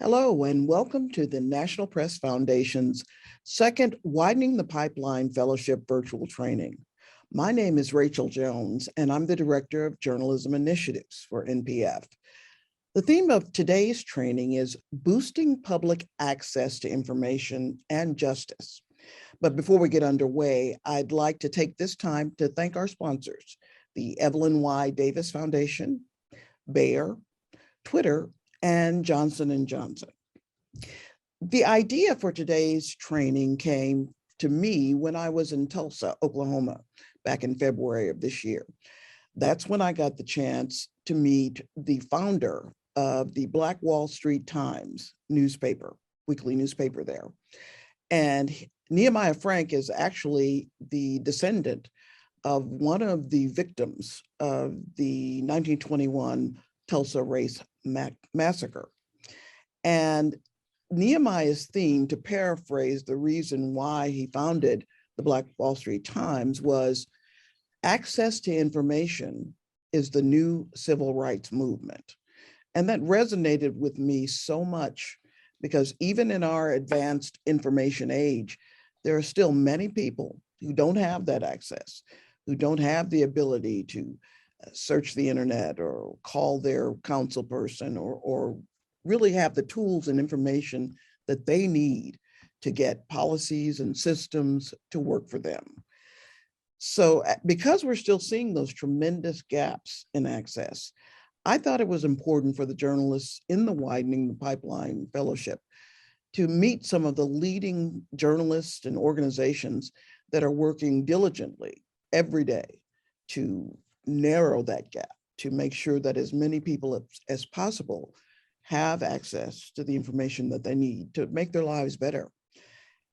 Hello, and welcome to the National Press Foundation's second Widening the Pipeline Fellowship virtual training. My name is Rachel Jones, and I'm the Director of Journalism Initiatives for NPF. The theme of today's training is boosting public access to information and justice. But before we get underway, I'd like to take this time to thank our sponsors, the Evelyn Y. Davis Foundation, Bayer, Twitter, and Johnson & Johnson. The idea for today's training came to me when I was in Tulsa, Oklahoma, back in February of this year. That's when I got the chance to meet the founder of the Black Wall Street Times newspaper, weekly newspaper there. And Nehemiah Frank is actually the descendant of one of the victims of the 1921 Tulsa race massacre. And Nehemiah's theme, to paraphrase the reason why he founded the Black Wall Street Times, was access to information is the new civil rights movement. And that resonated with me so much because even in our advanced information age, there are still many people who don't have that access, who don't have the ability to search the internet or call their council person or really have the tools and information that they need to get policies and systems to work for them. So because we're still seeing those tremendous gaps in access, I thought it was important for the journalists in the Widening the Pipeline Fellowship to meet some of the leading journalists and organizations that are working diligently every day to narrow that gap, to make sure that as many people as possible have access to the information that they need to make their lives better.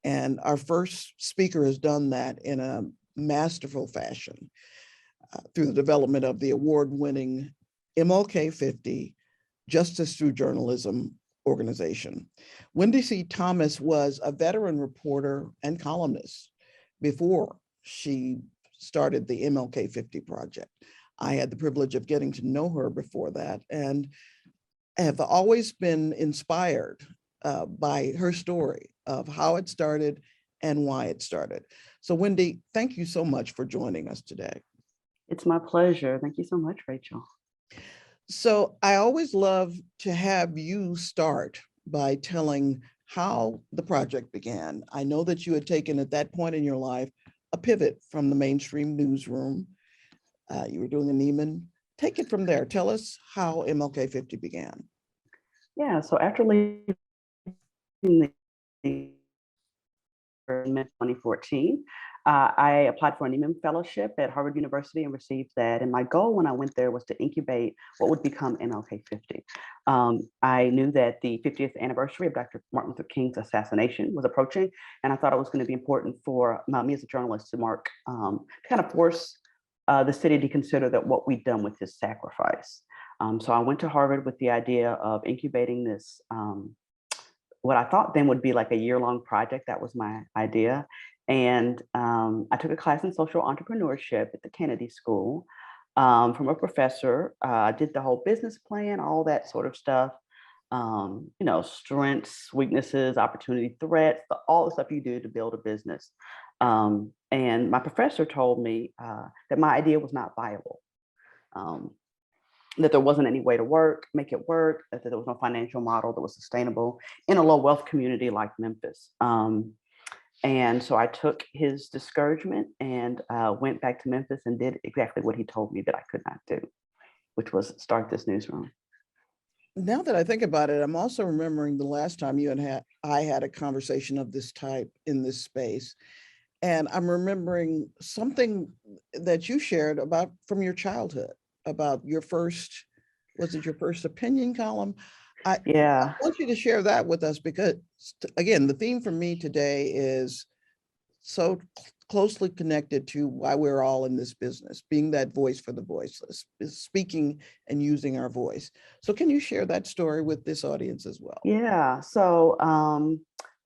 And our first speaker has done that in a masterful fashion through the development of the award-winning MLK 50 Justice Through Journalism organization. Wendi C. Thomas was a veteran reporter and columnist before she started the MLK 50 project. I had the privilege of getting to know her before that and have always been inspired by her story of how it started and why it started. So Wendi, thank you so much for joining us today. It's my pleasure. Thank you so much, Rachel. So I always love to have you start by telling how the project began. I know that you had taken at that point in your life a pivot from the mainstream newsroom. You were doing a Neiman. Take it from there. Tell us how MLK 50 began. Yeah, so after leaving the in 2014, I applied for a Neiman Fellowship at Harvard University and received that. And my goal when I went there was to incubate what would become MLK 50. I knew that the 50th anniversary of Dr. Martin Luther King's assassination was approaching, and I thought it was going to be important for me as a journalist to to kind of force the city to consider that what we'd done with his sacrifice. So I went to Harvard with the idea of incubating this, what I thought then would be like a year-long project. That was my idea. And I took a class in social entrepreneurship at the Kennedy School from a professor. I did the whole business plan, all that sort of stuff. Strengths, weaknesses, opportunity, threats, all the stuff you do to build a business. And my professor told me that my idea was not viable, that there wasn't any way to make it work, that there was no financial model that was sustainable in a low wealth community like Memphis. And so I took his discouragement and went back to Memphis and did exactly what he told me that I could not do, which was start this newsroom. Now that I think about it, I'm also remembering the last time I had a conversation of this type in this space. And I'm remembering something that you shared about from your childhood, about your first, was it your first opinion column? I want you to share that with us because, again, the theme for me today is so closely connected to why we're all in this business, being that voice for the voiceless, speaking and using our voice. So can you share that story with this audience as well? Yeah, so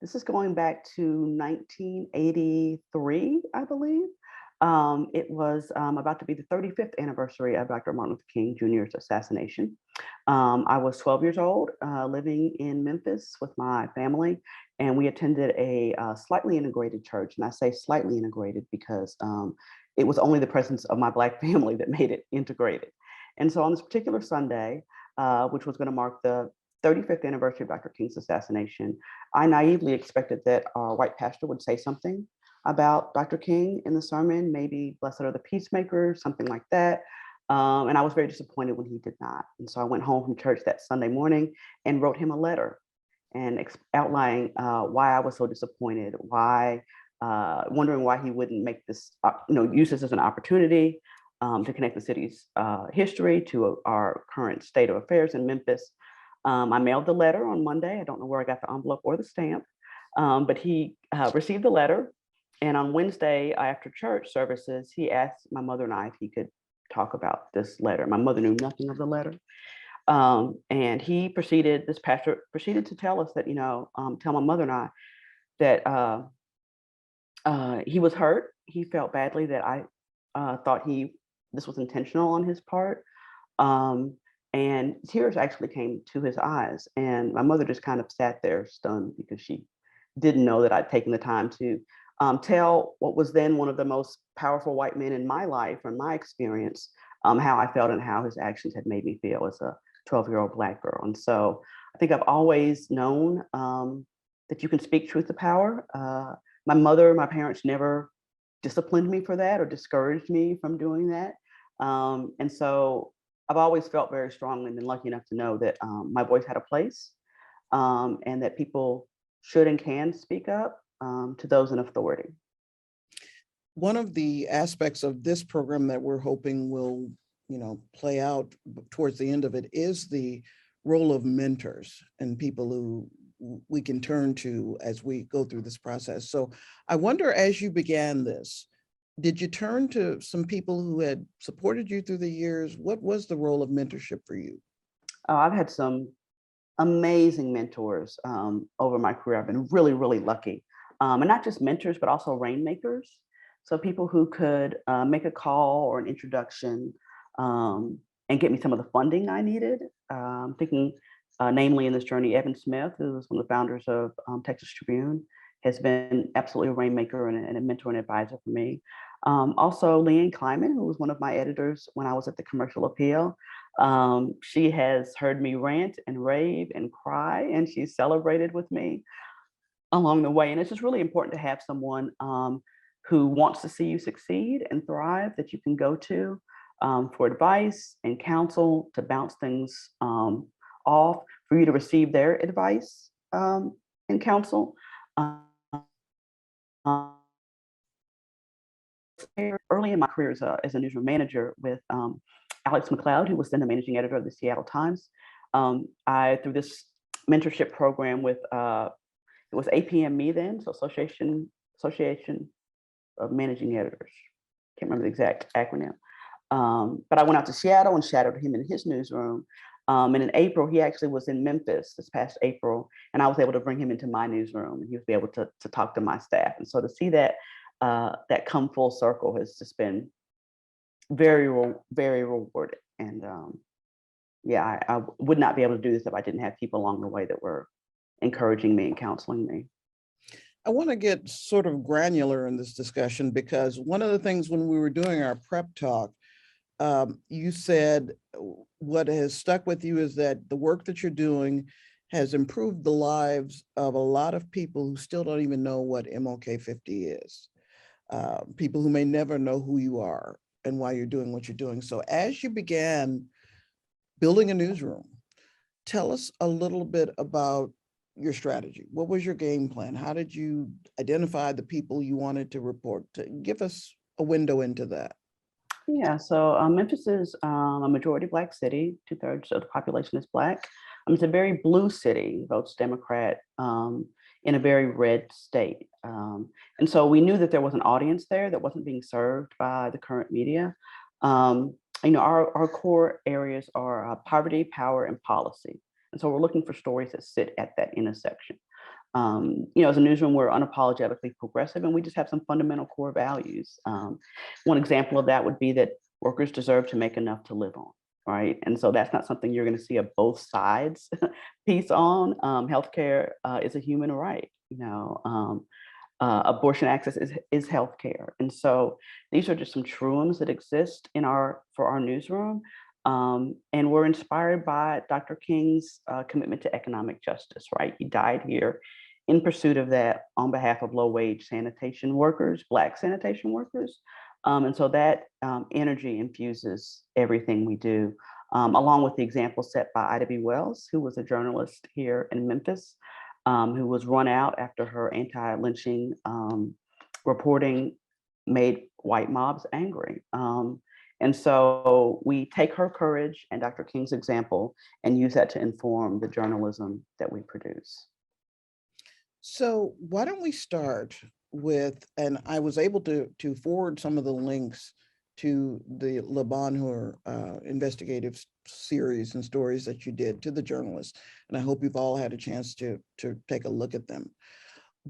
this is going back to 1983, I believe. It was about to be the 35th anniversary of Dr. Martin Luther King Jr.'s assassination. I was 12 years old, living in Memphis with my family, and we attended a slightly integrated church. And I say slightly integrated because it was only the presence of my Black family that made it integrated. And so on this particular Sunday, which was going to mark the 35th anniversary of Dr. King's assassination, I naively expected that our white pastor would say something about Dr. King in the sermon, maybe blessed are the peacemakers, something like that. And I was very disappointed when he did not. And so I went home from church that Sunday morning and wrote him a letter and outlining why I was so disappointed, wondering why he wouldn't make this, use this as an opportunity to connect the city's history to our current state of affairs in Memphis. I mailed the letter on Monday. I don't know where I got the envelope or the stamp, but he received the letter. And on Wednesday, after church services, he asked my mother and I if he could talk about this letter. My mother knew nothing of the letter. And this pastor proceeded to tell us that, tell my mother and I that he was hurt. He felt badly that I thought this was intentional on his part. And tears actually came to his eyes. And my mother just kind of sat there stunned because she didn't know that I'd taken the time to tell what was then one of the most powerful white men in my life or my experience, how I felt and how his actions had made me feel as a 12-year-old Black girl. And so I think I've always known that you can speak truth to power. My parents never disciplined me for that or discouraged me from doing that. And so I've always felt very strongly and been lucky enough to know that my voice had a place and that people should and can speak up to those in authority. One of the aspects of this program that we're hoping will, play out towards the end of it is the role of mentors and people who we can turn to as we go through this process. So I wonder, as you began this, did you turn to some people who had supported you through the years? What was the role of mentorship for you? I've had some amazing mentors over my career. I've been really, really lucky. And not just mentors, but also rainmakers. So people who could make a call or an introduction and get me some of the funding I needed. Thinking namely in this journey, Evan Smith, who was one of the founders of Texas Tribune, has been absolutely a rainmaker and a mentor and advisor for me. Also, Leanne Kleiman, who was one of my editors when I was at the Commercial Appeal. She has heard me rant and rave and cry, and she's celebrated with me along the way. And it's just really important to have someone who wants to see you succeed and thrive that you can go to for advice and counsel, to bounce things off, for you to receive their advice and counsel. Early in my career as a newsroom manager with Alex McLeod, who was then the managing editor of the Seattle Times, through this mentorship program with it was APME then, so Association of Managing Editors. Can't remember the exact acronym. But I went out to Seattle and shadowed him in his newsroom. And in April, he actually was in Memphis this past April, and I was able to bring him into my newsroom, and he was able to talk to my staff. And so to see that that come full circle has just been very, very rewarding. And yeah, I would not be able to do this if I didn't have people along the way that were encouraging me and counseling me. I want to get sort of granular in this discussion because one of the things when we were doing our prep talk, you said what has stuck with you is that the work that you're doing has improved the lives of a lot of people who still don't even know what MLK 50 is. People who may never know who you are and why you're doing what you're doing. So as you began building a newsroom, tell us a little bit about your strategy. What was your game plan? How did you identify the people you wanted to report to? Give us a window into that. Yeah, so Memphis is a majority Black city. 2/3 of the population is Black. It's a very blue city, votes Democrat in a very red state. And so we knew that there was an audience there that wasn't being served by the current media. Our core areas are poverty, power, and policy. And so we're looking for stories that sit at that intersection. As a newsroom, we're unapologetically progressive, and we just have some fundamental core values. One example of that would be that workers deserve to make enough to live on, right? And so that's not something you're going to see a both sides piece on. Healthcare is a human right. Abortion access is healthcare, and so these are just some truisms that exist for our newsroom. And we're inspired by Dr. King's commitment to economic justice, right? He died here in pursuit of that on behalf of low-wage sanitation workers, Black sanitation workers. And so that energy infuses everything we do, along with the example set by Ida B. Wells, who was a journalist here in Memphis, who was run out after her anti-lynching reporting made white mobs angry. And so we take her courage and Dr. King's example and use that to inform the journalism that we produce. So why don't we start with, and I was able to forward some of the links to the Le Bonheur investigative series and stories that you did to the journalists. And I hope you've all had a chance to take a look at them.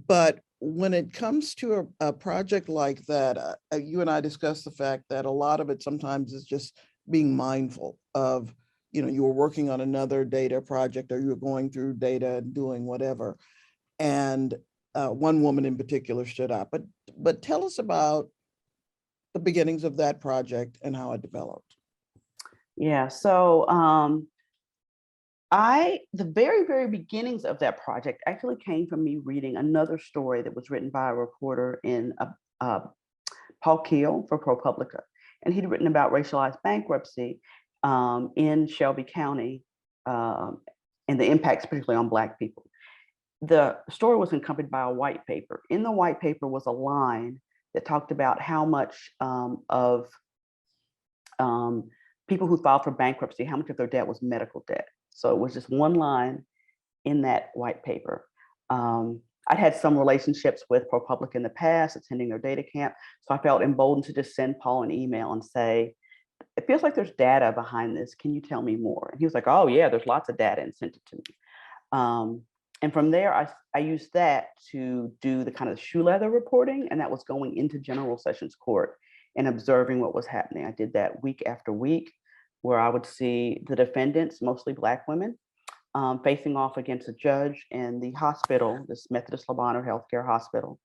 But when it comes to a project like that, you and I discussed the fact that a lot of it sometimes is just being mindful of, you were working on another data project or you were going through data and doing whatever. And one woman in particular stood out. But tell us about the beginnings of that project and how it developed. Yeah, so the very, very beginnings of that project actually came from me reading another story that was written by a reporter in Paul Keel for ProPublica. And he'd written about racialized bankruptcy in Shelby County and the impacts particularly on Black people. The story was accompanied by a white paper. In the white paper was a line that talked about how much of people who filed for bankruptcy, how much of their debt was medical debt. So it was just one line in that white paper. I'd had some relationships with ProPublica in the past, attending their data camp. So I felt emboldened to just send Paul an email and say, it feels like there's data behind this. Can you tell me more? And he was like, oh yeah, there's lots of data, and sent it to me. And from there, I used that to do the kind of shoe leather reporting, and that was going into General Sessions Court and observing what was happening. I did that week after week, where I would see the defendants, mostly Black women, facing off against a judge in the hospital, this Methodist Le Bonheur Healthcare Hospital,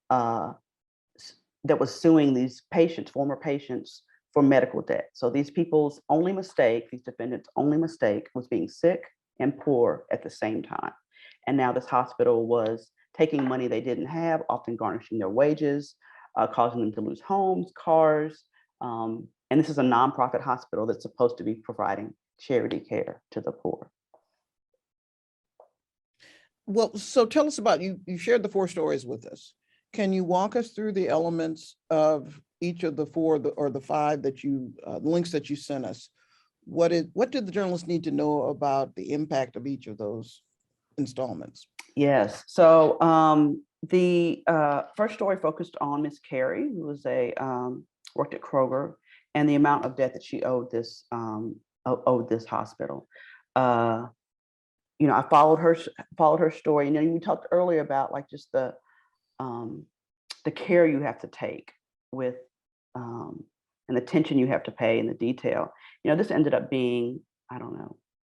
that was suing these patients, former patients, for medical debt. So these people's only mistake, these defendants' only mistake was being sick and poor at the same time. And now this hospital was taking money they didn't have, often garnishing their wages, causing them to lose homes, cars. And this is a nonprofit hospital that's supposed to be providing charity care to the poor. Well, so tell us about, you shared the 4 stories with us. Can you walk us through the elements of each of the 4 or the 5 that links that you sent us? What did the journalists need to know about the impact of each of those installments? Yes. So the first story focused on Miss Carey, who was worked at Kroger, and the amount of debt that she owed this hospital. I followed her story. We talked earlier about like just the care you have to take with and the attention you have to pay and the detail. This ended up being, I don't know,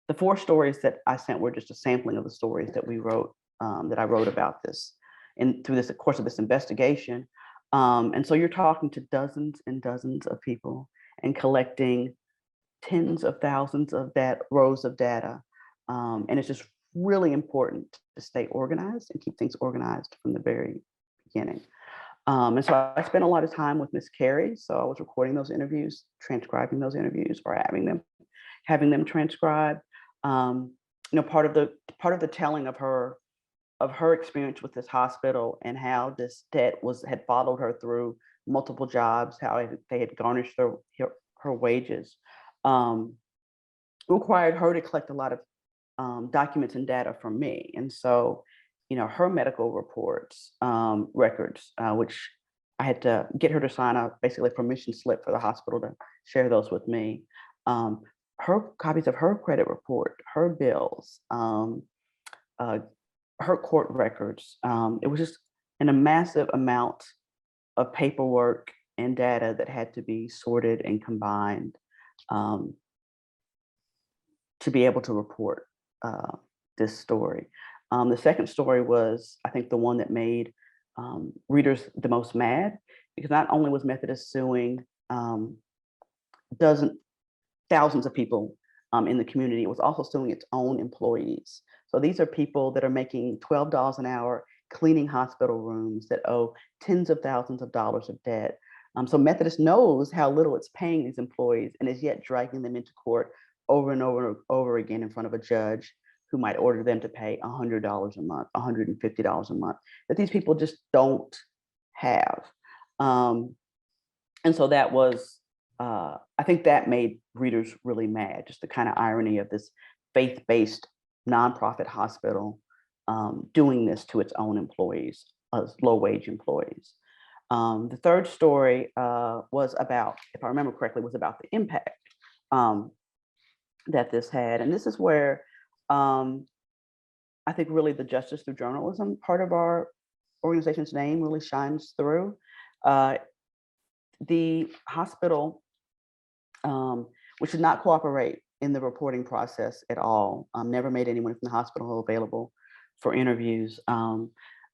the 4 stories that I sent were just a sampling of the stories that we wrote, that I wrote about this and through the course of this investigation. And so you're talking to dozens and dozens of people and collecting tens of thousands of rows of data. And it's just really important to stay organized and keep things organized from the very beginning. And so I spent a lot of time with Miss Carey. So I was recording those interviews, transcribing those interviews, or having them transcribed. Part of the telling of her experience with this hospital and how this debt had followed her through multiple jobs, how they had garnished her wages, required her to collect a lot of documents and data from me. And so, her medical reports, records, which I had to get her to sign basically a permission slip for the hospital to share those with me. Her copies of her credit report, her bills, her court records. It was just a massive amount of paperwork and data that had to be sorted and combined to be able to report this story. The second story was, I think, the one that made readers the most mad, because not only was Methodist suing thousands of people in the community, it was also suing its own employees. So these are people that are making $12 an hour cleaning hospital rooms, that owe tens of thousands of dollars of debt. So Methodist knows how little it's paying these employees, and is yet dragging them into court over and over and over again in front of a judge who might order them to pay $100 a month, $150 a month, that these people just don't have. And so that was, I think that made readers really mad, just the kind of irony of this faith-based nonprofit hospital doing this to its own employees, low-wage employees. The third story was about, if I remember correctly, was about the impact that this had. And this is where I think really the Justice Through Journalism part of our organization's name really shines through. The hospital, which did not cooperate in the reporting process at all, never made anyone from the hospital available for interviews,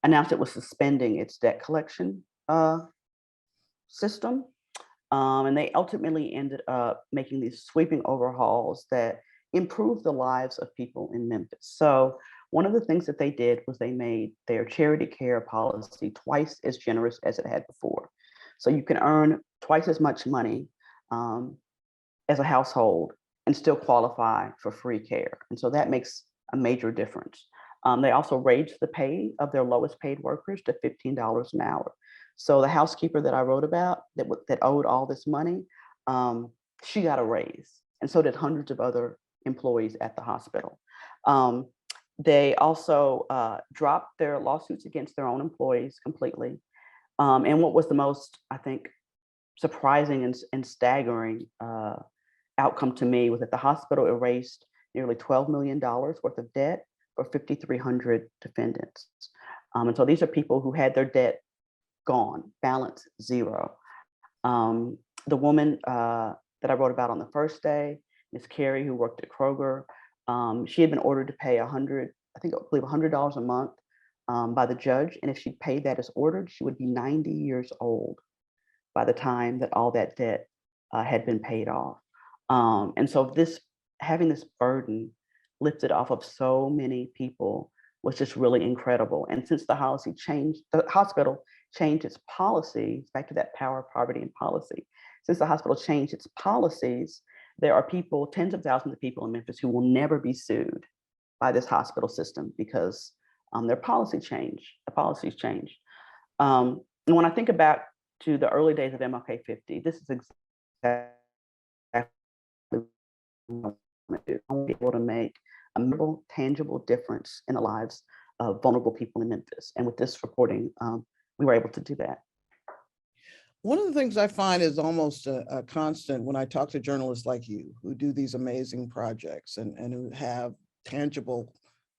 announced it was suspending its debt collection system. And they ultimately ended up making these sweeping overhauls that improved the lives of people in Memphis. So one of the things that they did was they made their charity care policy twice as generous as it had before. So you can earn twice as much money as a household and still qualify for free care. And so that makes a major difference. They also raised the pay of their lowest paid workers to $15 an hour. So the housekeeper that I wrote about that owed all this money, she got a raise, and so did hundreds of other employees at the hospital. They also dropped their lawsuits against their own employees completely. And what was the most, I think, surprising and staggering outcome to me was that the hospital erased nearly $12 million worth of debt for 5,300 defendants. And so these are people who had their debt gone, balance zero. The woman that I wrote about on the first day, Miss Carey, who worked at Kroger, she had been ordered to pay $100 a month by the judge. And if she paid that as ordered, she would be 90 years old by the time that all that debt had been paid off. And so having this burden lifted off of so many people was just really incredible. And since the hospital changed its policies, back to that power, poverty, and policy, since the hospital changed its policies, there are people, tens of thousands of people in Memphis who will never be sued by this hospital system because their policies changed. And when I think about to the early days of MLK 50, this is exactly what I want to do. I want to be able to make a memorable, tangible difference in the lives of vulnerable people in Memphis. And with this reporting, we were able to do that. One of the things I find is almost a constant when I talk to journalists like you, who do these amazing projects and who have tangible,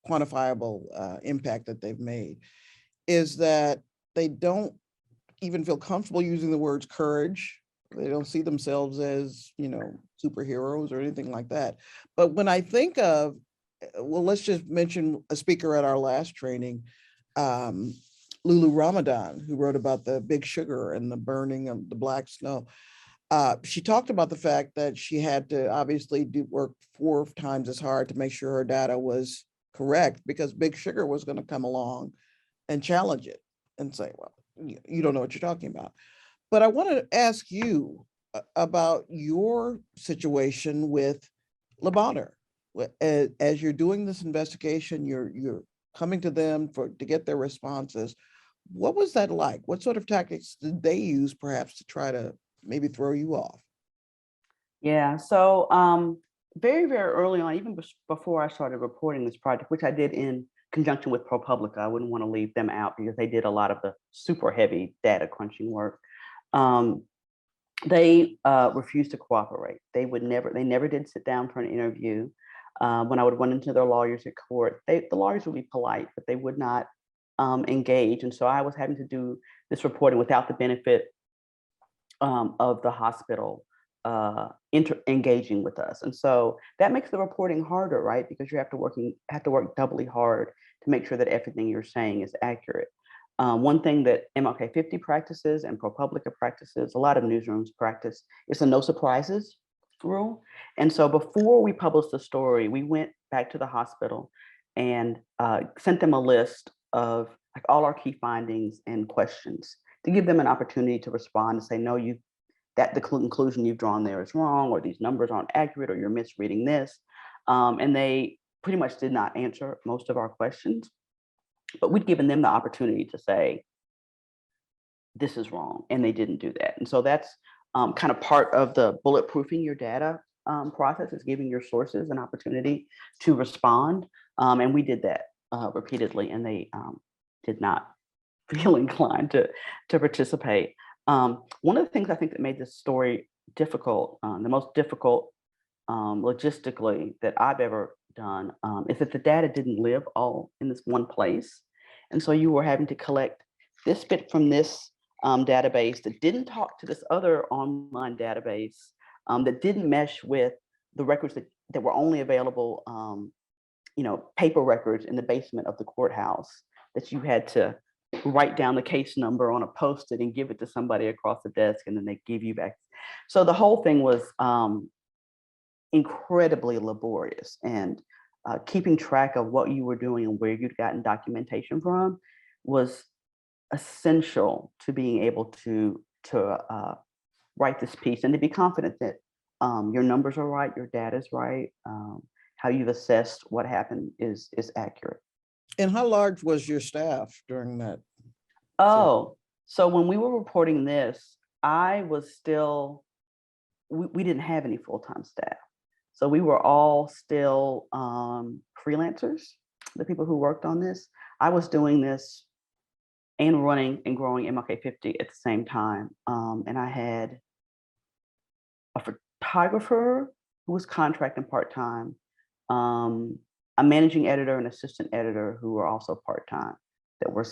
quantifiable impact that they've made, is that they don't even feel comfortable using the words courage. They don't see themselves as, superheroes or anything like that. But when I think of, well, let's just mention a speaker at our last training, Lulu Ramadan, who wrote about the Big Sugar and the burning of the black snow. She talked about the fact that she had to obviously work 4 times as hard to make sure her data was correct because Big Sugar was going to come along and challenge it and say, well, you don't know what you're talking about. But I want to ask you about your situation with Lebaner. As you're doing this investigation, you're coming to them to get their responses. What was that like? What sort of tactics did they use perhaps to try to maybe throw you off? Yeah, so very, very early on, even before I started reporting this project, which I did in conjunction with ProPublica, I wouldn't want to leave them out because they did a lot of the super heavy data crunching work. They refused to cooperate. They never did sit down for an interview. When I would run into their lawyers at court, the lawyers would be polite, but they would not engage. And so I was having to do this reporting without the benefit of the hospital engaging with us. And so that makes the reporting harder, right? Because you have to work doubly hard to make sure that everything you're saying is accurate. One thing that MLK 50 practices and ProPublica practices, a lot of newsrooms practice, is the no surprises rule. And so before we published the story, we went back to the hospital and sent them a list of like all our key findings and questions to give them an opportunity to respond and say, no, that the conclusion you've drawn there is wrong, or these numbers aren't accurate, or you're misreading this. And they pretty much did not answer most of our questions, but we'd given them the opportunity to say, this is wrong, and they didn't do that. And so that's kind of part of the bulletproofing your data process, is giving your sources an opportunity to respond. And we did that repeatedly, and they did not feel inclined to participate. One of the things I think that made this story difficult, the most difficult logistically that I've ever done, is that the data didn't live all in this one place. And so you were having to collect this bit from this database that didn't talk to this other online database, that didn't mesh with the records that were only available, paper records in the basement of the courthouse, that you had to write down the case number on a Post-it and give it to somebody across the desk, and then they give you back. So the whole thing was incredibly laborious, and keeping track of what you were doing and where you'd gotten documentation from was essential to being able to write this piece, and to be confident that your numbers are right, your data is right, how you've assessed what happened is accurate. And how large was your staff during that? Oh, so when we were reporting this, I was still, we didn't have any full-time staff. So we were all still freelancers, the people who worked on this. I was doing this and running and growing MLK 50 at the same time. And I had a photographer who was contracting part-time, a managing editor and assistant editor who were also part-time, that were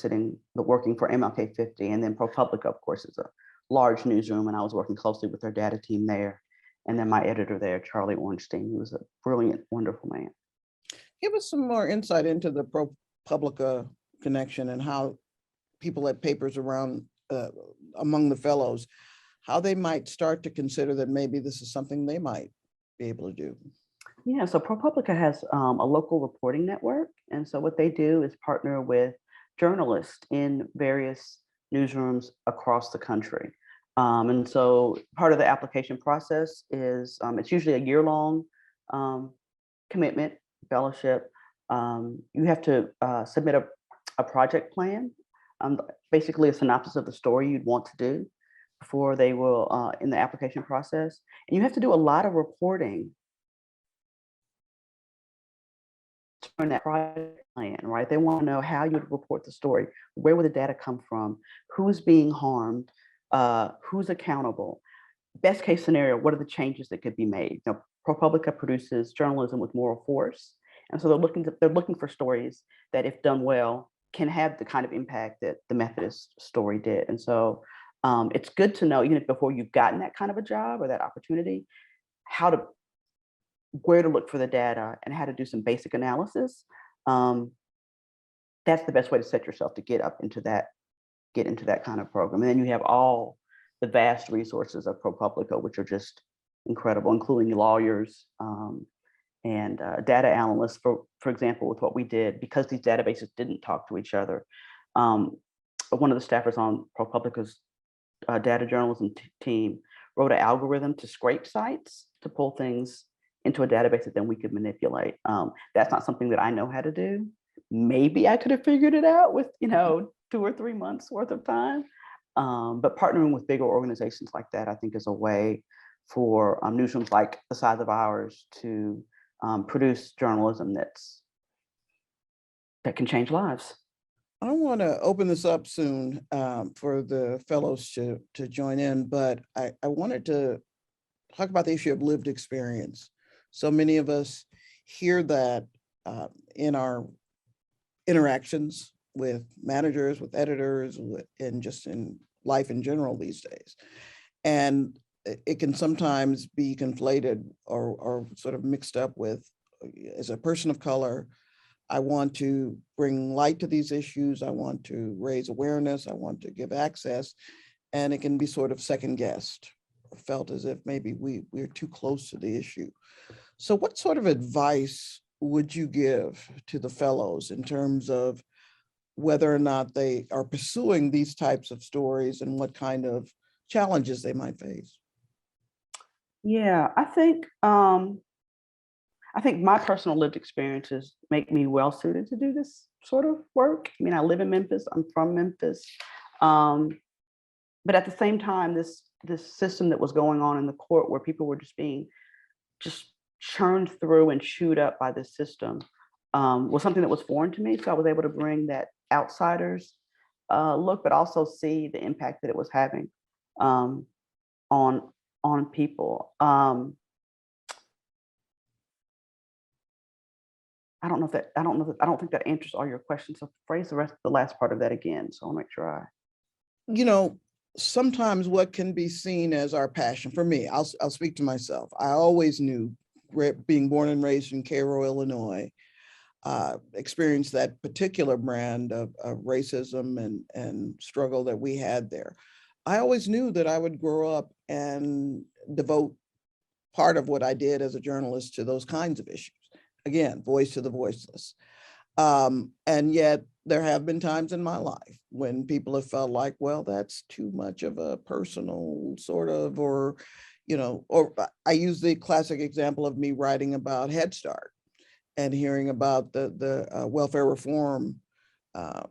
working for MLK 50. And then ProPublica, of course, is a large newsroom, and I was working closely with their data team there. And then my editor there, Charlie Ornstein, who was a brilliant, wonderful man. Give us some more insight into the ProPublica connection and how people at papers around among the fellows, how they might start to consider that maybe this is something they might be able to do. Yeah, so ProPublica has a local reporting network. And so what they do is partner with journalists in various newsrooms across the country. And so part of the application process is, it's usually a year-long commitment, fellowship. You have to submit a project plan, basically a synopsis of the story you'd want to do before they will, in the application process. And you have to do a lot of reporting in that project plan, right? They want to know how you'd report the story, where would the data come from, who's being harmed, who's accountable. Best case scenario, what are the changes that could be made? ProPublica produces journalism with moral force, and so they're looking for stories that, if done well, can have the kind of impact that the Methodist story did. And so it's good to know, even before you've gotten that kind of a job or that opportunity, where to look for the data and how to do some basic analysis. That's the best way to set yourself to get into that kind of program. And then you have all the vast resources of ProPublica, which are just incredible, including lawyers and data analysts, for example, with what we did, because these databases didn't talk to each other. One of the staffers on ProPublica's data journalism team wrote an algorithm to scrape sites to pull things into a database that then we could manipulate. That's not something that I know how to do. Maybe I could have figured it out with 2 or 3 months worth of time. But partnering with bigger organizations like that, I think, is a way for newsrooms like the size of ours to produce journalism that can change lives. I want to open this up soon for the fellows to join in, but I wanted to talk about the issue of lived experience. So many of us hear that in our interactions with managers, with editors, and just in life in general these days. And it can sometimes be conflated or sort of mixed up with, as a person of color, I want to bring light to these issues. I want to raise awareness. I want to give access. And it can be sort of second guessed, or felt as if maybe we're too close to the issue. So what sort of advice would you give to the fellows in terms of whether or not they are pursuing these types of stories and what kind of challenges they might face? Yeah, I think my personal lived experiences make me well suited to do this sort of work. I mean, I live in Memphis. I'm from Memphis, but at the same time, this system that was going on in the court, where people were just being churned through and chewed up by this system, was something that was foreign to me. So I was able to bring that outsider's look, but also see the impact that it was having on people. I don't think that answers all your questions. So phrase the last part of that again. So I'll make sure sometimes what can be seen as our passion, for me, I'll speak to myself. I always knew, being born and raised in Cairo, Illinois, experienced that particular brand of racism and struggle that we had there. I always knew that I would grow up and devote part of what I did as a journalist to those kinds of issues. Again, voice to the voiceless. And yet there have been times in my life when people have felt like, well, that's too much of a personal sort of, or I use the classic example of me writing about Head Start and hearing about the welfare reform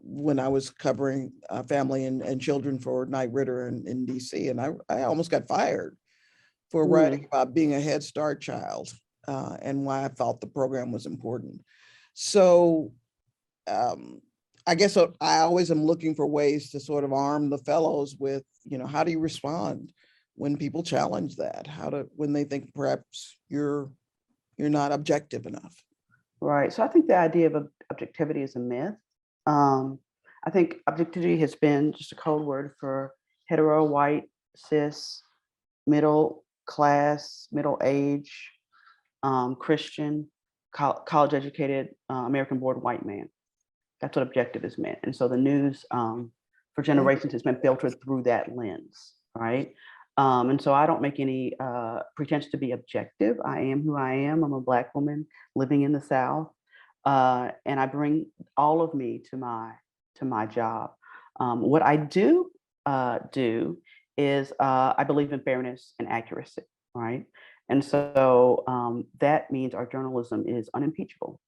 when I was covering family and children for Knight Ridder in DC. And I almost got fired for writing about being a Head Start child and why I felt the program was important. So I guess I always am looking for ways to sort of arm the fellows with, how do you respond when people challenge that? When they think perhaps you're not objective enough? Right. So I think the idea of objectivity is a myth. I think objectivity has been just a code word for hetero, white, cis, middle class, middle age, Christian, college educated, American born white man. That's what objective is meant. And so the news for generations has been filtered through that lens, right? And so I don't make any pretense to be objective. I am who I am. I'm a Black woman living in the South. And I bring all of me to my job. What I do is I believe in fairness and accuracy, right? And so that means our journalism is unimpeachable.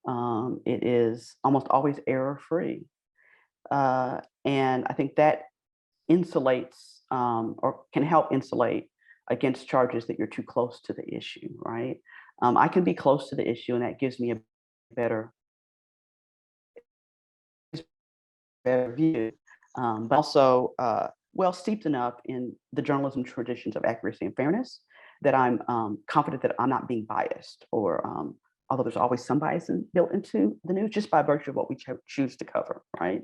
It is almost always error-free. And I think that insulates or can help insulate against charges that you're too close to the issue, right? I can be close to the issue, and that gives me a better view, but also well steeped enough in the journalism traditions of accuracy and fairness that I'm confident that I'm not being biased, or although there's always some bias built into the news just by virtue of what we choose to cover, right?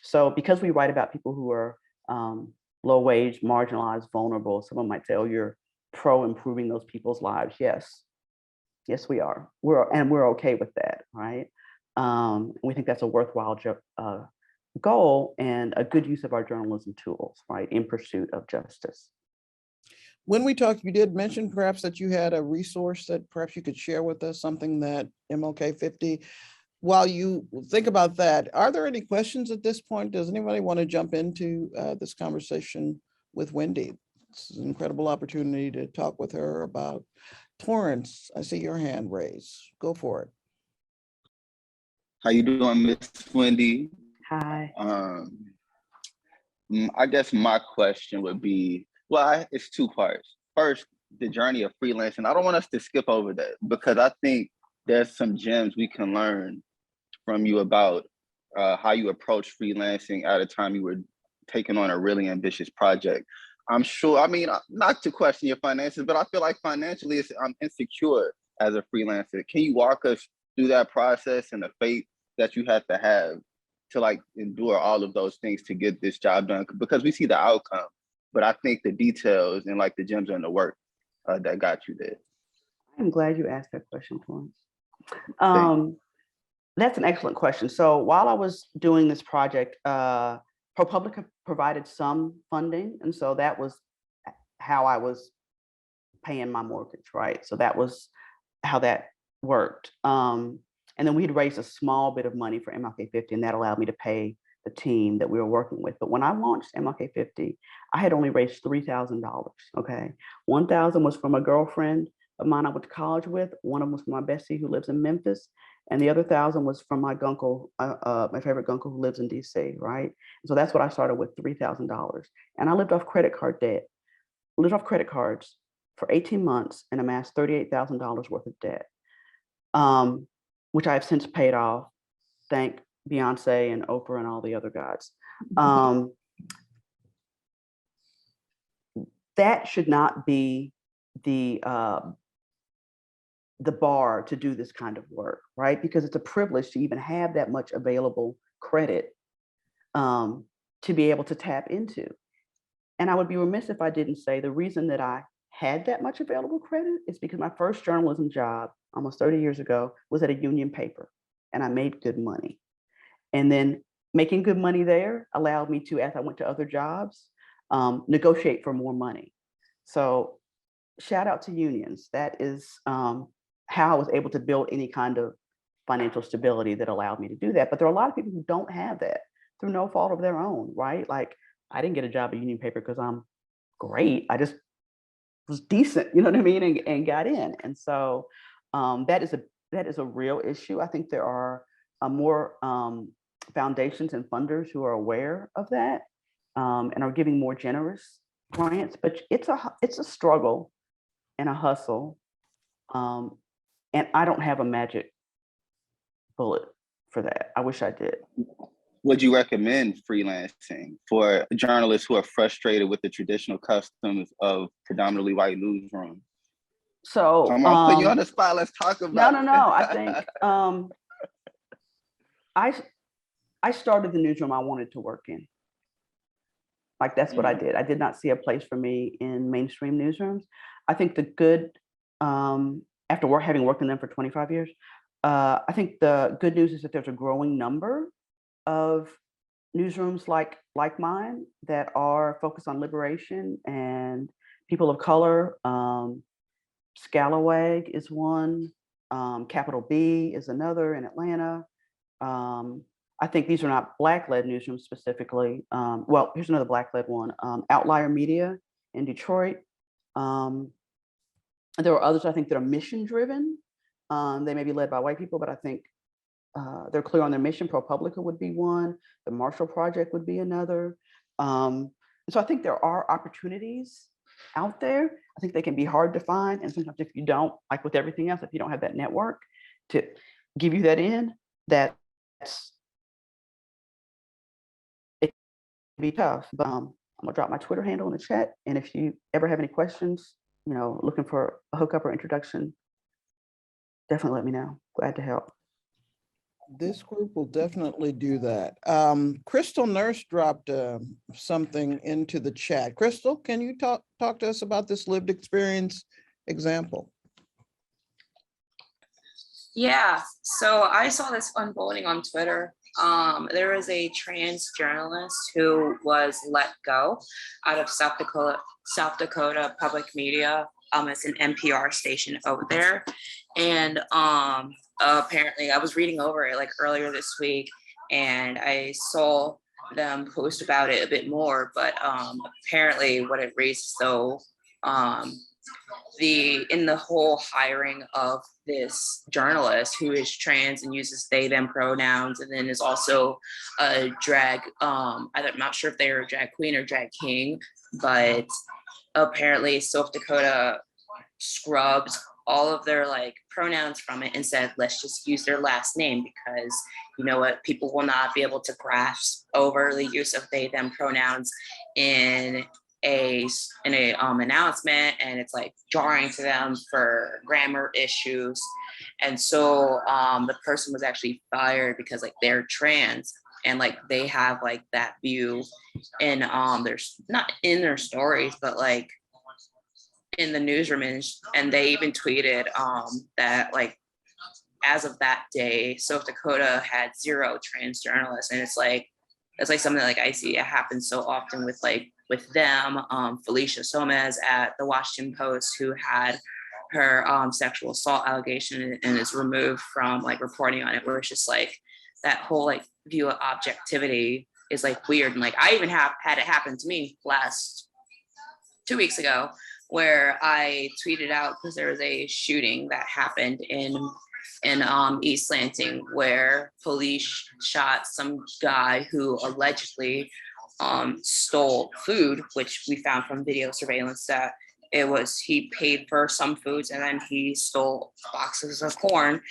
So because we write about people who are low wage, marginalized, vulnerable, someone might say, oh, you're pro improving those people's lives. Yes, we are. We're okay with that, right? We think that's a worthwhile goal and a good use of our journalism tools, right, in pursuit of justice. When we talked, you did mention perhaps that you had a resource that perhaps you could share with us, something that MLK 50. While you think about that, are there any questions at this point? Does anybody want to jump into this conversation with Wendi? It's an incredible opportunity to talk with her about Torrance. I see your hand raised. Go for it. How you doing, Miss Wendi? Hi. I guess my question would be, well, it's two parts. First, the journey of freelancing. I don't want us to skip over that because I think there's some gems we can learn from you about how you approach freelancing at a time you were taking on a really ambitious project. I'm sure, I mean, not to question your finances, but I feel like financially I'm insecure as a freelancer. Can you walk us through that process and the faith that you have to like endure all of those things to get this job done? Because we see the outcome, but I think the details and like the gems in the work that got you there. I'm glad you asked that question, Florence. That's an excellent question. So while I was doing this project, ProPublica provided some funding. And so that was how I was paying my mortgage, right? So that was how that worked. And then we had raised a small bit of money for MLK 50, and that allowed me to pay the team that we were working with. But when I launched MLK 50, I had only raised $3,000, okay? 1,000 was from a girlfriend of mine I went to college with. One of them was from my bestie who lives in Memphis. And the other 1,000 was from my gunkle, my favorite gunkle who lives in DC, right? So that's what I started with, $3,000. And I lived off credit card debt, lived off credit cards for 18 months and amassed $38,000 worth of debt, which I have since paid off, thank Beyonce and Oprah and all the other gods. That should not be the bar to do this kind of work, right? Because it's a privilege to even have that much available credit to be able to tap into. And I would be remiss if I didn't say the reason that I had that much available credit is because my first journalism job almost 30 years ago was at a union paper, and I made good money. And then making good money there allowed me to, as I went to other jobs, negotiate for more money. So shout out to unions. That is how I was able to build any kind of financial stability that allowed me to do that. But there are a lot of people who don't have that through no fault of their own, right? Like, I didn't get a job at union paper because I'm great. I just was decent, you know what I mean, and got in. And so that is a real issue. I think there are more foundations and funders who are aware of that and are giving more generous grants. But it's a struggle and a hustle. And I don't have a magic bullet for that. I wish I did. Would you recommend freelancing for journalists who are frustrated with the traditional customs of predominantly white newsrooms? So I'm putting you on the spot. Let's talk about it. No. I think I started the newsroom I wanted to work in. Like, that's what I did. I did not see a place for me in mainstream newsrooms. I think the good, after having worked in them for 25 years, I think the good news is that there's a growing number of newsrooms like mine that are focused on liberation and people of color. Scalawag is one, Capital B is another in Atlanta. I think these are not Black-led newsrooms specifically. Well, here's another Black-led one, Outlier Media in Detroit. There are others, I think, that are mission-driven. They may be led by white people, but I think they're clear on their mission. ProPublica would be one. The Marshall Project would be another. So I think there are opportunities out there. I think they can be hard to find. And sometimes if you don't, like with everything else, if you don't have that network to give you that in, it can be tough. But I'm gonna drop my Twitter handle in the chat. And if you ever have any questions, looking for a hookup or introduction, definitely let me know. Glad to help. This group will definitely do that. Crystal Nurse dropped something into the chat. Crystal, can you talk to us about this lived experience example? Yeah, so I saw this unfolding on Twitter. There was a trans journalist who was let go out of South Dakota Public Media. It's an NPR station over there. And apparently I was reading over it like earlier this week, and I saw them post about it a bit more, but apparently what it raises though, in the whole hiring of this journalist who is trans and uses they them pronouns, and then is also a drag, I'm not sure if they're a drag queen or drag king, but apparently South Dakota scrubbed all of their pronouns from it and said, let's just use their last name, because you know what, people will not be able to grasp over the use of they them pronouns in a announcement, and it's like jarring to them for grammar issues. And so the person was actually fired because like they're trans, and like they have like that view in there's not in their stories, but like in the newsroom, and they even tweeted that like as of that day, South Dakota had 0 trans journalists. And it's like something like I see it happens so often with them. Felicia Somez at the Washington Post, who had her sexual assault allegation and is removed from like reporting on it, where it's just like that whole like view of objectivity is like weird. And like I even had it happen to me last 2 weeks ago, where I tweeted out because there was a shooting that happened in East Lansing, where police shot some guy who allegedly stole food, which we found from video surveillance that he paid for some foods and then he stole boxes of corn,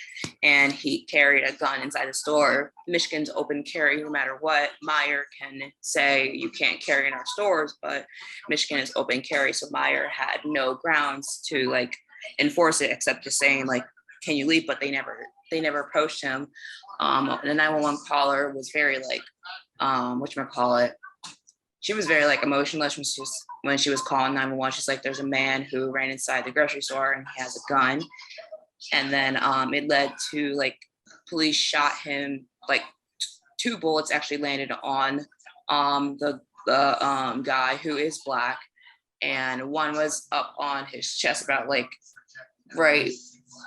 and he carried a gun inside the store. Michigan's open carry no matter what. Meyer can say you can't carry in our stores, but Michigan is open carry, so Meyer had no grounds to like enforce it except just saying like, can you leave? But they never approached him. The 911 caller was very like, whatchamacallit, she was very like emotionless when she was calling 911. She's like, there's a man who ran inside the grocery store and he has a gun. And then it led to like police shot him, like 2 bullets actually landed on the guy who is Black, and one was up on his chest about like right,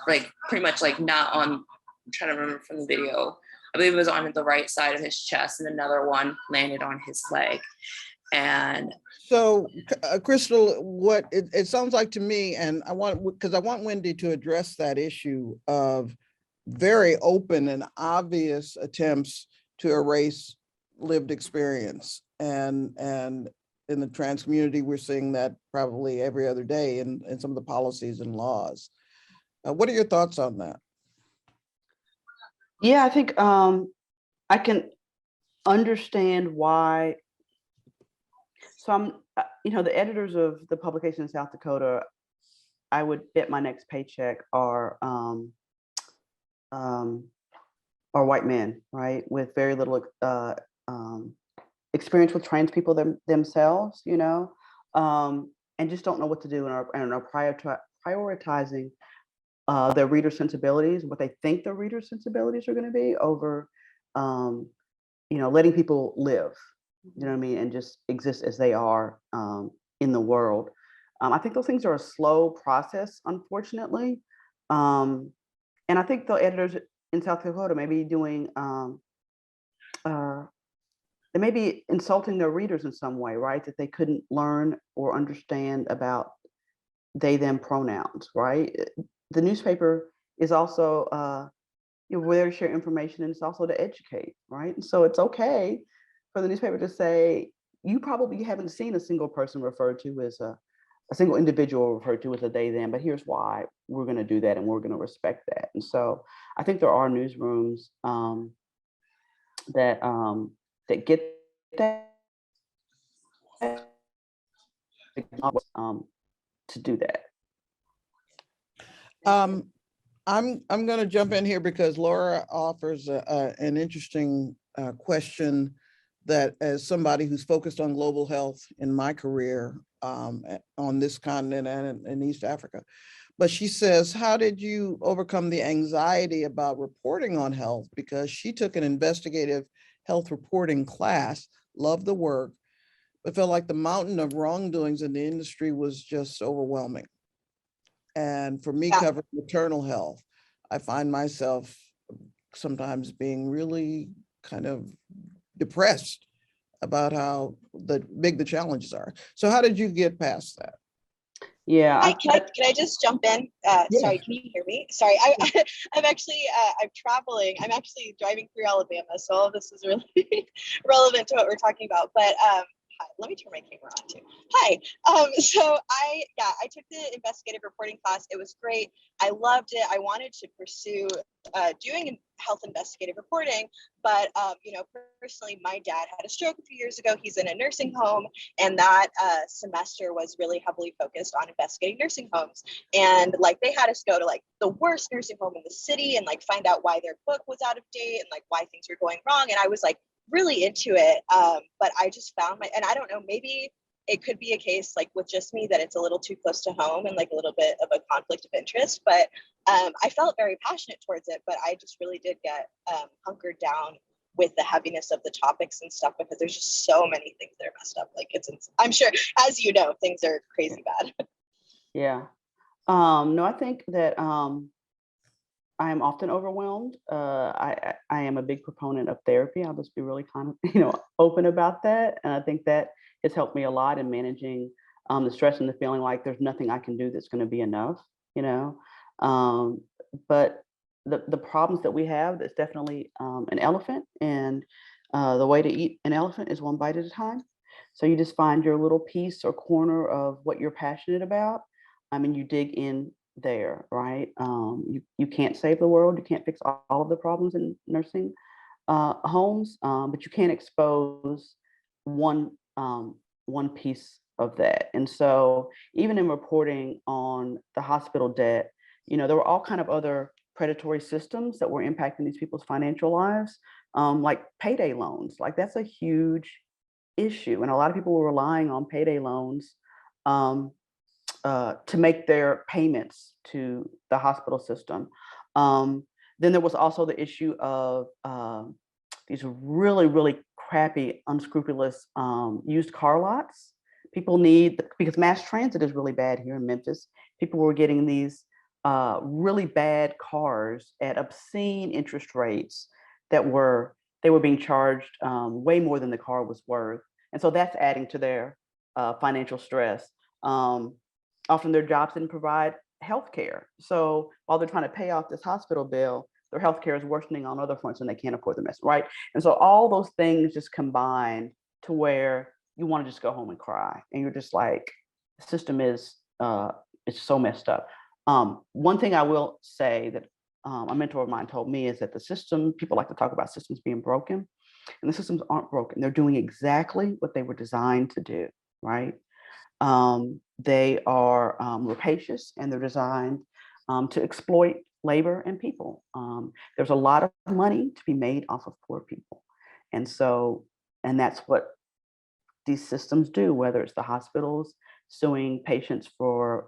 like pretty much like not on, I'm trying to remember from the video, I believe it was on the right side of his chest, and another one landed on his leg. And so Crystal, what it sounds like to me, and I want Wendi to address that issue of very open and obvious attempts to erase lived experience, and in the trans community we're seeing that probably every other day in some of the policies and laws. What are your thoughts on that? Yeah, I think I can understand why some, the editors of the publication in South Dakota, I would bet my next paycheck are white men, right, with very little experience with trans people themselves, and just don't know what to do and are prioritizing their reader sensibilities, what they think their reader sensibilities are going to be over, letting people live, and just exist as they are in the world. I think those things are a slow process, unfortunately. And I think the editors in South Dakota may be doing, they may be insulting their readers in some way, right? That they couldn't learn or understand about they, them pronouns, right? The newspaper is also where to share information, and it's also to educate, right? And so it's okay for the newspaper to say, you probably haven't seen a single person referred to as a single individual referred to as a they, them, but here's why we're going to do that and we're going to respect that. And so I think there are newsrooms that get that to do that. I'm going to jump in here because Laura offers an interesting question that, as somebody who's focused on global health in my career on this continent and in East Africa, but she says, how did you overcome the anxiety about reporting on health? Because she took an investigative health reporting class, loved the work, but felt like the mountain of wrongdoings in the industry was just overwhelming. And for me, covering maternal health, I find myself sometimes being really kind of depressed about how big the challenges are. So how did you get past that? Yeah. Can I just jump in? Yeah. Sorry, can you hear me? Sorry, I'm actually, I'm traveling. I'm actually driving through Alabama. So all of this is really relevant to what we're talking about. But Hi, let me turn my camera on too. Hi. So I took the investigative reporting class. It was great. I loved it. I wanted to pursue doing health investigative reporting, but you know, personally, my dad had a stroke a few years ago. He's in a nursing home, and that semester was really heavily focused on investigating nursing homes. And like they had us go to like the worst nursing home in the city and like find out why their book was out of date and like why things were going wrong. And I was like really into it, but I just found and I don't know, maybe it could be a case like with just me that it's a little too close to home and like a little bit of a conflict of interest, but I felt very passionate towards it, but I just really did get hunkered down with the heaviness of the topics and stuff, because there's just so many things that are messed up. Like I'm sure, as you know, things are crazy bad. Yeah. No, I think that I am often overwhelmed. I am a big proponent of therapy. I'll just be really kind of, open about that. And I think that has helped me a lot in managing the stress and the feeling like there's nothing I can do that's going to be enough, But the problems that we have, that's definitely an elephant. And the way to eat an elephant is one bite at a time. So you just find your little piece or corner of what you're passionate about. And you dig in there, right? You can't save the world. You can't fix all of the problems in nursing homes, but you can expose one piece of that. And so even in reporting on the hospital debt, there were all kind of other predatory systems that were impacting these people's financial lives, like payday loans. Like that's a huge issue. And a lot of people were relying on payday loans to make their payments to the hospital system. Then there was also the issue of these really, really crappy, unscrupulous used car lots. People because mass transit is really bad here in Memphis. People were getting these really bad cars at obscene interest rates they were being charged way more than the car was worth. And so that's adding to their financial stress. Often their jobs didn't provide health care. So while they're trying to pay off this hospital bill, their health care is worsening on other fronts and they can't afford the mess, right? And so all those things just combine to where you want to just go home and cry. And you're just like, the system is it's so messed up. One thing I will say that a mentor of mine told me is that the system, people like to talk about systems being broken, and the systems aren't broken. They're doing exactly what they were designed to do, right? They are rapacious, and they're designed to exploit labor and people. There's a lot of money to be made off of poor people. And that's what these systems do, whether it's the hospitals suing patients for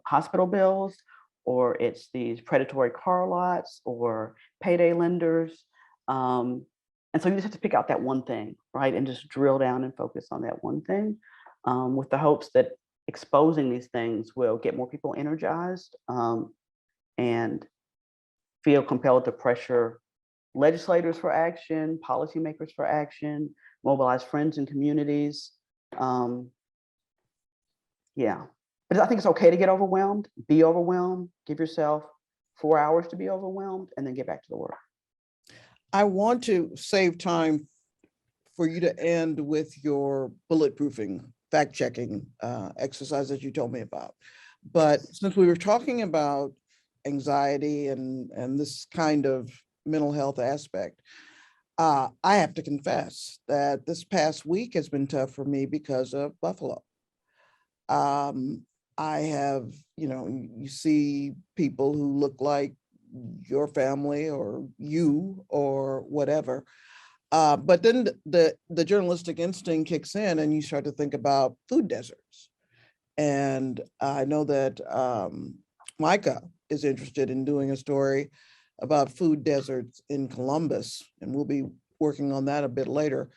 hospital bills, or it's these predatory car lots or payday lenders. And so you just have to pick out that one thing, right? And just drill down and focus on that one thing, with the hopes that exposing these things will get more people energized and feel compelled to pressure legislators for action, policymakers for action, mobilize friends and communities. Yeah, but I think it's okay to get overwhelmed, be overwhelmed, give yourself 4 hours to be overwhelmed, and then get back to the work. I want to save time for you to end with your bulletproofing, fact-checking exercise that you told me about. But since we were talking about anxiety and this kind of mental health aspect, I have to confess that this past week has been tough for me because of Buffalo. I have, you see people who look like your family or you or whatever. But then the journalistic instinct kicks in and you start to think about food deserts. And I know that Micah is interested in doing a story about food deserts in Columbus, and we'll be working on that a bit later.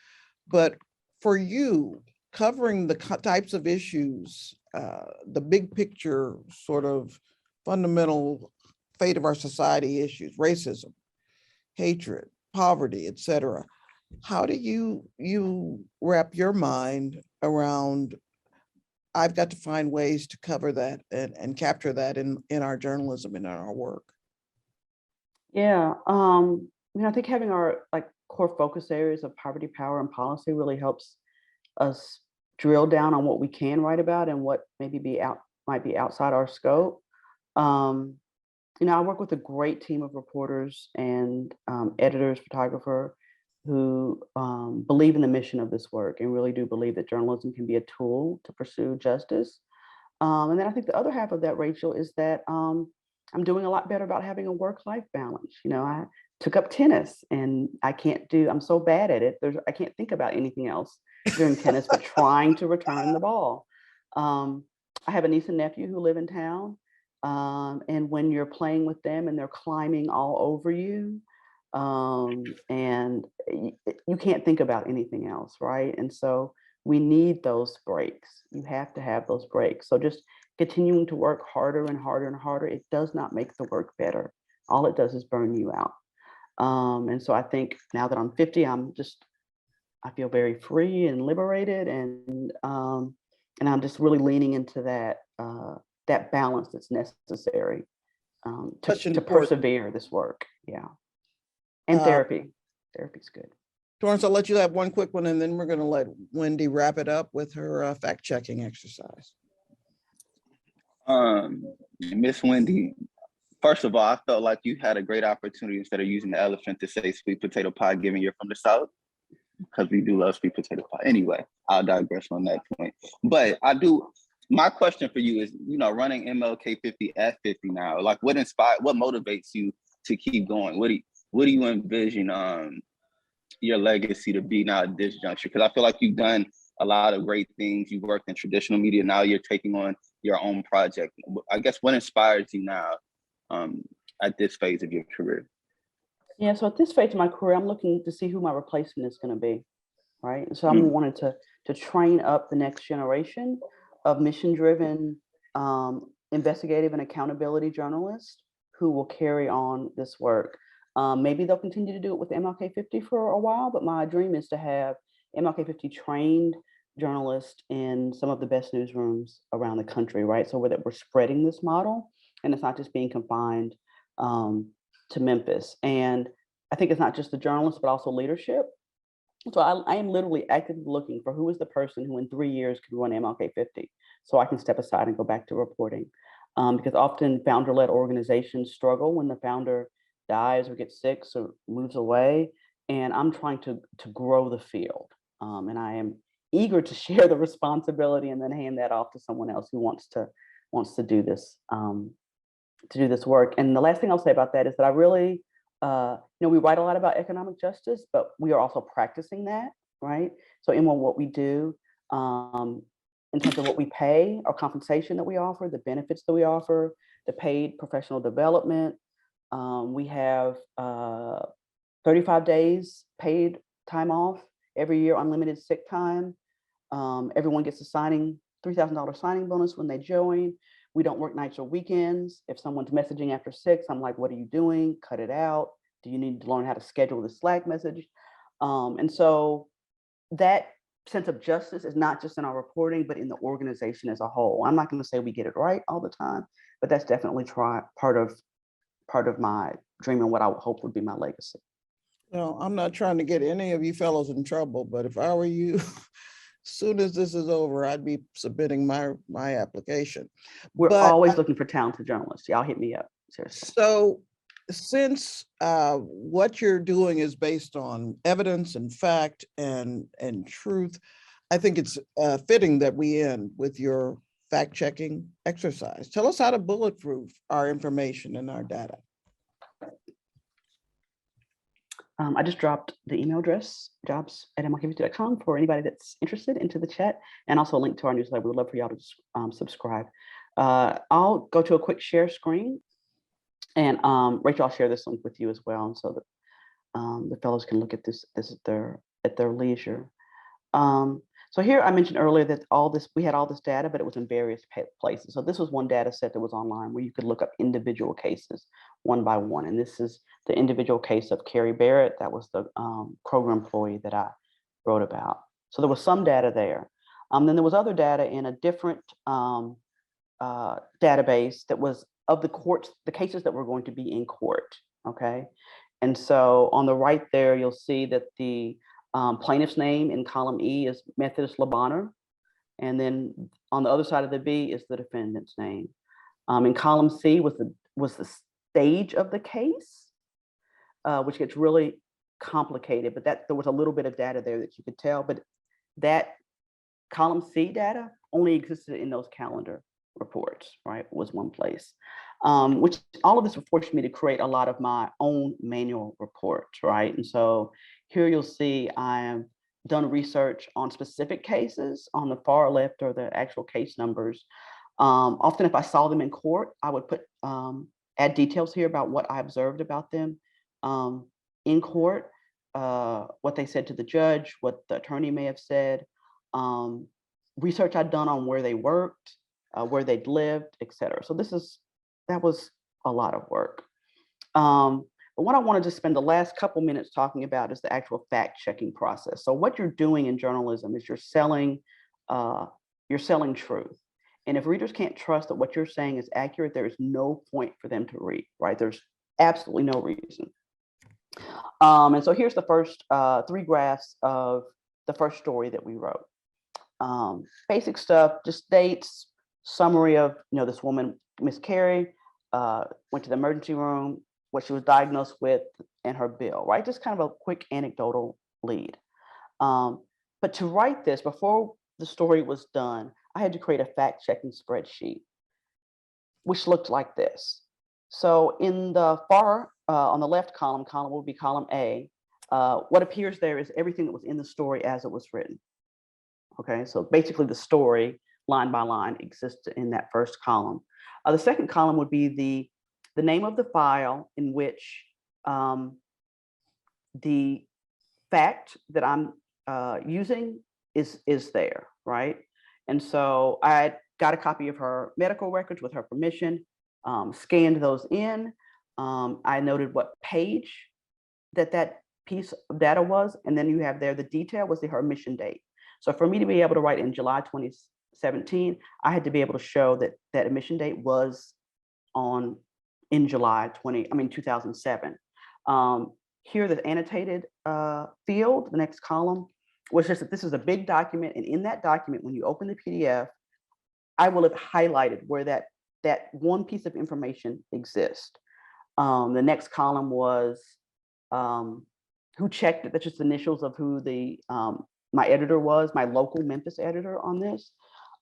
But for you, covering the types of issues, the big picture sort of fundamental fate of our society issues, racism, hatred, poverty, et cetera. How do you wrap your mind around, I've got to find ways to cover that and capture that in our journalism and in our work? Yeah, I think having our core focus areas of poverty, power, and policy really helps us drill down on what we can write about and what maybe might be outside our scope. I work with a great team of reporters and editors, photographer, who believe in the mission of this work and really do believe that journalism can be a tool to pursue justice. And then I think the other half of that, Rachel, is that I'm doing a lot better about having a work-life balance. I took up tennis and I'm so bad at it. I can't think about anything else during tennis, but trying to return the ball. I have a niece and nephew who live in town. And when you're playing with them and they're climbing all over you, and you can't think about anything else, right? And so we need those breaks. You have to have those breaks. So just continuing to work harder and harder and harder, it does not make the work better. All it does is burn you out. And so I think now that I'm 50, I feel very free and liberated, and I'm just really leaning into that balance that's necessary to persevere this work. Yeah. And therapy. Therapy's good. Torrance, I'll let you have one quick one, and then we're going to let Wendi wrap it up with her fact-checking exercise. Miss Wendi, first of all, I felt like you had a great opportunity instead of using the elephant to say sweet potato pie, given you're from the South, because we do love sweet potato pie. Anyway, I'll digress on that point. But my question for you is, running MLK 50 at 50 now, like what motivates you to keep going? What do you envision your legacy to be now at this juncture? Because I feel like you've done a lot of great things. You've worked in traditional media. Now you're taking on your own project. I guess what inspires you now at this phase of your career? Yeah, so at this phase of my career, I'm looking to see who my replacement is going to be, right? And so I'm wanting to train up the next generation of mission-driven, investigative and accountability journalists who will carry on this work. Maybe they'll continue to do it with MLK 50 for a while, but my dream is to have MLK 50 trained journalists in some of the best newsrooms around the country, right? So we're spreading this model, and it's not just being confined to Memphis. And I think it's not just the journalists, but also leadership. So I am literally actively looking for who is the person who in 3 years could run MLK 50, so I can step aside and go back to reporting. Because often founder-led organizations struggle when the founder dies or gets sick or moves away. And I'm trying to grow the field. And I am eager to share the responsibility and then hand that off to someone else who wants to do this work. And the last thing I'll say about that is that I really, we write a lot about economic justice, but we are also practicing that, right? So in what we do, in terms of what we pay, our compensation that we offer, the benefits that we offer, the paid professional development, we have 35 days paid time off every year, unlimited sick time. Everyone gets a $3,000 signing bonus when they join. We don't work nights or weekends. If someone's messaging after 6, I'm like, what are you doing? Cut it out. Do you need to learn how to schedule the Slack message? And so that sense of justice is not just in our reporting, but in the organization as a whole. I'm not going to say we get it right all the time, but that's definitely part of my dream and what I would hope would be my legacy. Well, I'm not trying to get any of you fellows in trouble, but if I were you, as soon as this is over, I'd be submitting my application. We're always looking for talented journalists. Y'all hit me up, seriously. So since what you're doing is based on evidence and fact and truth, I think it's fitting that we end with your fact-checking exercise. Tell us how to bulletproof our information and our data. I just dropped the email address, jobs@mlk50.com, for anybody that's interested, into the chat, and also a link to our newsletter. We would love for y'all to subscribe. I'll go to a quick share screen, and Rachel, I'll share this link with you as well, and so that the fellows can look at this at their leisure. So here I mentioned earlier that we had all this data, but it was in various places. So this was one data set that was online where you could look up individual cases one by one. And this is the individual case of Carrie Barrett. That was the Kroger employee that I wrote about. So there was some data there. Then there was other data in a different database that was of the cases that were going to be in court, okay? And so on the right there, you'll see that the plaintiff's name in column E is Methodist Labanner. And then on the other side of the B is the defendant's name. In column C was the stage of the case, which gets really complicated, but there was a little bit of data there that you could tell, but that column C data only existed in those calendar reports, right? Was one place, which all of this forced me to create a lot of my own manual reports, right? And so here you'll see I have done research on specific cases on the far left or the actual case numbers. Often if I saw them in court, I would put add details here about what I observed about them in court, what they said to the judge, what the attorney may have said, research I'd done on where they worked, where they'd lived, et cetera. So that was a lot of work. But what I wanted to spend the last couple minutes talking about is the actual fact-checking process. So what you're doing in journalism is you're selling truth. And if readers can't trust that what you're saying is accurate, there is no point for them to read, right? There's absolutely no reason. And so here's the first 3 graphs of the first story that we wrote. Basic stuff, just dates, summary of, this woman, Miss Carey, went to the emergency room, what she was diagnosed with, and her bill, right? Just kind of a quick anecdotal lead. But to write this, before the story was done, I had to create a fact-checking spreadsheet, which looked like this. So in the far, on the left column will be column A. What appears there is everything that was in the story as it was written. Okay, so basically the story, line by line, exists in that first column. The second column would be the name of the file in which the fact that I'm using is there, right? And so I got a copy of her medical records with her permission, scanned those in. I noted what page that piece of data was, and then you have there the detail was her emission date. So for me to be able to write in July 2017, I had to be able to show that emission date was in July 2007. Here, the annotated field, the next column, was just that this is a big document, and in that document, when you open the PDF, I will have highlighted where that one piece of information exists. The next column was who checked it. That's just initials of who my editor was, my local Memphis editor on this.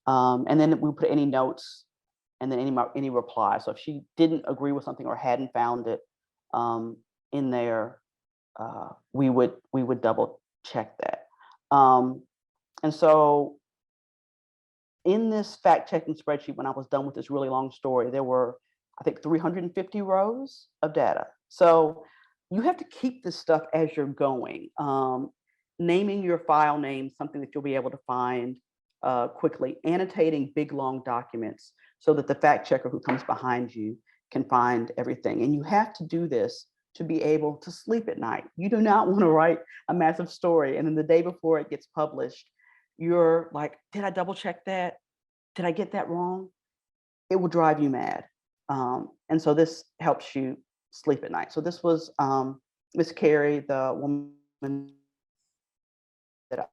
And then we put any notes and then any reply. So if she didn't agree with something or hadn't found it in there, we would double check that. And so in this fact-checking spreadsheet, when I was done with this really long story, there were, I think, 350 rows of data. So you have to keep this stuff as you're going. Naming your file name, something that you'll be able to find quickly, annotating big, long documents so that the fact checker who comes behind you can find everything. And you have to do this to be able to sleep at night. You do not want to write a massive story, and then the day before it gets published, you're like, did I double check that? Did I get that wrong? It will drive you mad. And so this helps you sleep at night. So this was Miss Carey, the woman that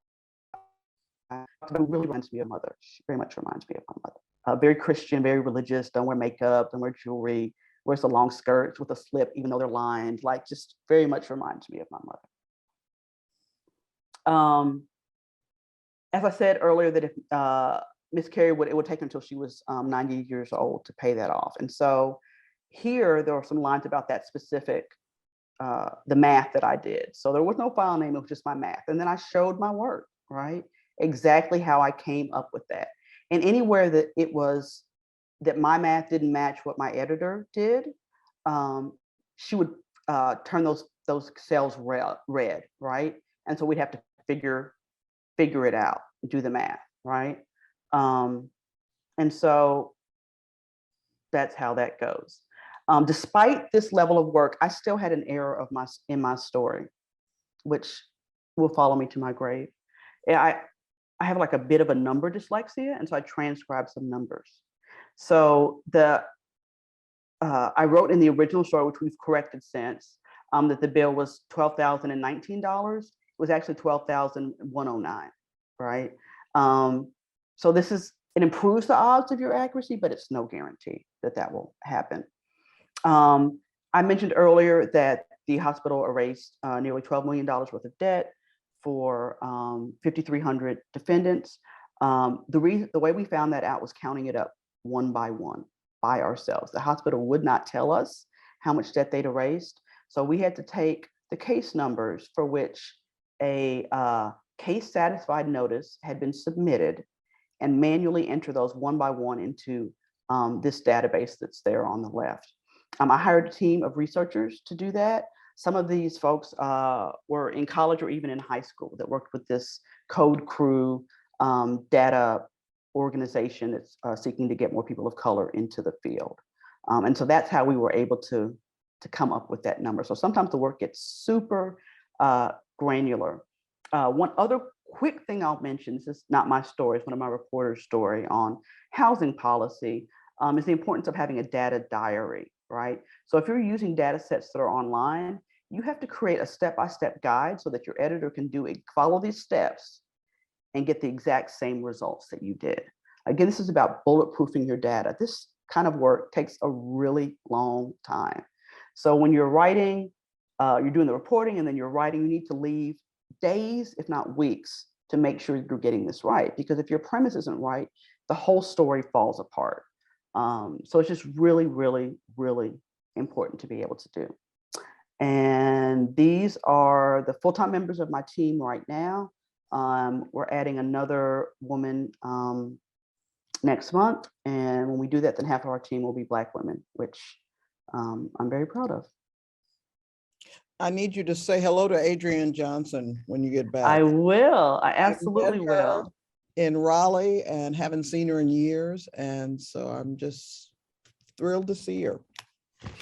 really reminds me of mother. She very much reminds me of my mother. Very Christian, very religious, don't wear makeup, don't wear jewelry, wears the long skirts with a slip, even though they're lined, like just very much reminds me of my mother. As I said earlier, that if Miss Carey it would take her until she was 90 years old to pay that off. And so here, there are some lines about that specific, the math that I did. So there was no file name, it was just my math. And then I showed my work, right? Exactly how I came up with that. And anywhere that it was, that my math didn't match what my editor did, she would turn those cells red, right? And so we'd have to figure it out, do the math, right? And so that's how that goes. Despite this level of work, I still had an error in my story, which will follow me to my grave. I have like a bit of a number dyslexia, and so I transcribed some numbers. So I wrote in the original story, which we've corrected since, that the bill was $12,019. It was actually $12,109, right? So it improves the odds of your accuracy, but it's no guarantee that that will happen. I mentioned earlier that the hospital erased nearly $12 million worth of debt for 5,300 defendants. The way we found that out was counting it up one by one by ourselves. The hospital would not tell us how much debt they'd erased. So we had to take the case numbers for which a case satisfied notice had been submitted and manually enter those one by one into this database that's there on the left. I hired a team of researchers to do that. Some of these folks were in college or even in high school that worked with this code crew data organization that's seeking to get more people of color into the field. And so that's how we were able to come up with that number. So sometimes the work gets super granular. One other quick thing I'll mention, this is not my story, it's one of my reporter's story on housing policy, is the importance of having a data diary, right? So if you're using data sets that are online, you have to create a step-by-step guide so that your editor can follow these steps and get the exact same results that you did. Again, this is about bulletproofing your data. This kind of work takes a really long time. So when you're writing, you're doing the reporting and then you're writing, you need to leave days, if not weeks, to make sure you're getting this right. Because if your premise isn't right, the whole story falls apart. So it's just really, really, really important to be able to do. And these are the full-time members of my team right now. We're adding another woman next month. And when we do that, then half of our team will be Black women, which I'm very proud of. I need you to say hello to Adrienne Johnson when you get back. I will. I absolutely will. In Raleigh and haven't seen her in years. And so I'm just thrilled to see her.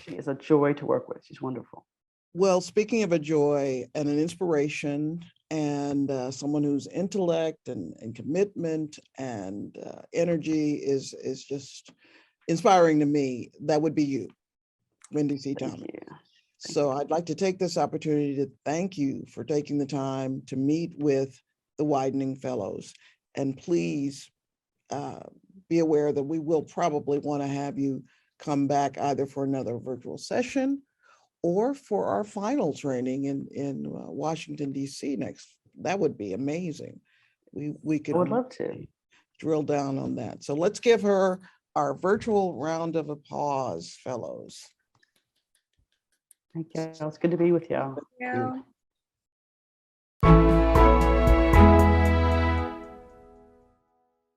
She is a joy to work with. She's wonderful. Well, speaking of a joy and an inspiration and someone whose intellect and commitment and energy is just inspiring to me, that would be you, Wendi C. Thomas. So I'd like to take this opportunity to thank you for taking the time to meet with the Widening Fellows. And please be aware that we will probably want to have you come back either for another virtual session or for our final training in Washington, D.C. next. That would be amazing. We could I would love to drill down on that. So let's give her our virtual round of applause, fellows. Thank you. It's good to be with y'all. Yeah.